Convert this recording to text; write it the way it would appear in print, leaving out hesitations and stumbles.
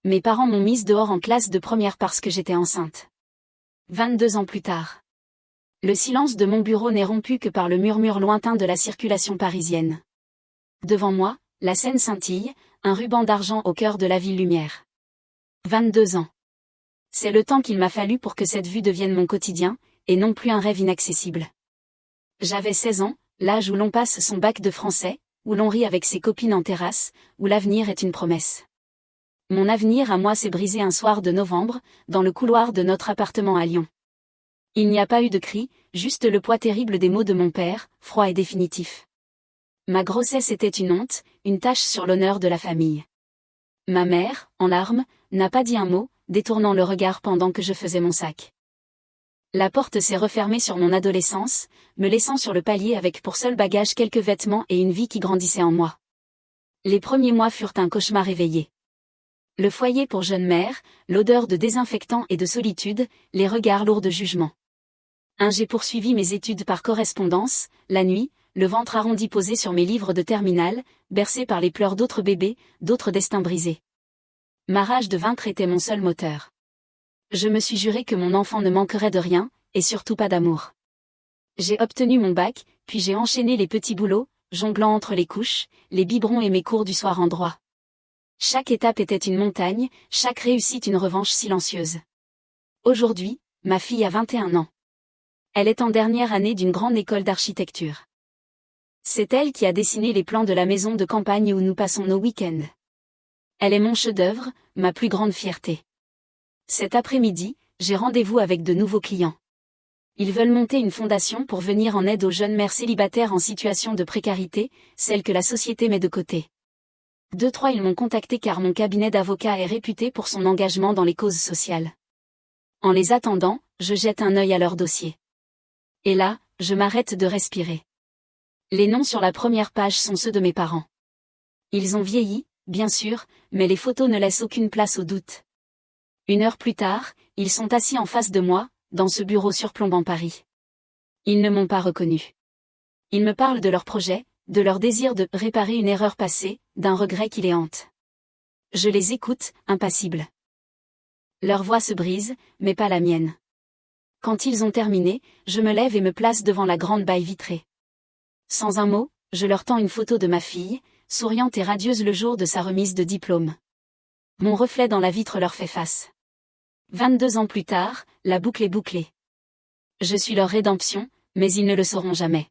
Mes parents m'ont mise dehors en classe de première parce que j'étais enceinte. 22 ans plus tard. Le silence de mon bureau n'est rompu que par le murmure lointain de la circulation parisienne. Devant moi, la Seine scintille, un ruban d'argent au cœur de la ville lumière. 22 ans. C'est le temps qu'il m'a fallu pour que cette vue devienne mon quotidien, et non plus un rêve inaccessible. J'avais 16 ans, l'âge où l'on passe son bac de français, où l'on rit avec ses copines en terrasse, où l'avenir est une promesse. Mon avenir à moi s'est brisé un soir de novembre, dans le couloir de notre appartement à Lyon. Il n'y a pas eu de cri, juste le poids terrible des mots de mon père, froid et définitif. Ma grossesse était une honte, une tache sur l'honneur de la famille. Ma mère, en larmes, n'a pas dit un mot, détournant le regard pendant que je faisais mon sac. La porte s'est refermée sur mon adolescence, me laissant sur le palier avec pour seul bagage quelques vêtements et une vie qui grandissait en moi. Les premiers mois furent un cauchemar éveillé. Le foyer pour jeune mère, l'odeur de désinfectant et de solitude, les regards lourds de jugement. J'ai poursuivi mes études par correspondance, la nuit, le ventre arrondi posé sur mes livres de terminale, bercé par les pleurs d'autres bébés, d'autres destins brisés. Ma rage de vaincre était mon seul moteur. Je me suis juré que mon enfant ne manquerait de rien, et surtout pas d'amour. J'ai obtenu mon bac, puis j'ai enchaîné les petits boulots, jonglant entre les couches, les biberons et mes cours du soir en droit. Chaque étape était une montagne, chaque réussite une revanche silencieuse. Aujourd'hui, ma fille a 21 ans. Elle est en dernière année d'une grande école d'architecture. C'est elle qui a dessiné les plans de la maison de campagne où nous passons nos week-ends. Elle est mon chef-d'œuvre, ma plus grande fierté. Cet après-midi, j'ai rendez-vous avec de nouveaux clients. Ils veulent monter une fondation pour venir en aide aux jeunes mères célibataires en situation de précarité, celles que la société met de côté. 2-3 ils m'ont contacté car mon cabinet d'avocats est réputé pour son engagement dans les causes sociales. En les attendant, je jette un œil à leur dossier. Et là, je m'arrête de respirer. Les noms sur la première page sont ceux de mes parents. Ils ont vieilli, bien sûr, mais les photos ne laissent aucune place au doute. 1 heure plus tard, ils sont assis en face de moi, dans ce bureau surplombant Paris. Ils ne m'ont pas reconnu. Ils me parlent de leur projet, de leur désir de réparer une erreur passée, d'un regret qui les hante. Je les écoute, impassible. Leur voix se brise, mais pas la mienne. Quand ils ont terminé, je me lève et me place devant la grande baille vitrée. Sans un mot, je leur tends une photo de ma fille, souriante et radieuse le jour de sa remise de diplôme. Mon reflet dans la vitre leur fait face. 22 ans plus tard, la boucle est bouclée. Je suis leur rédemption, mais ils ne le sauront jamais.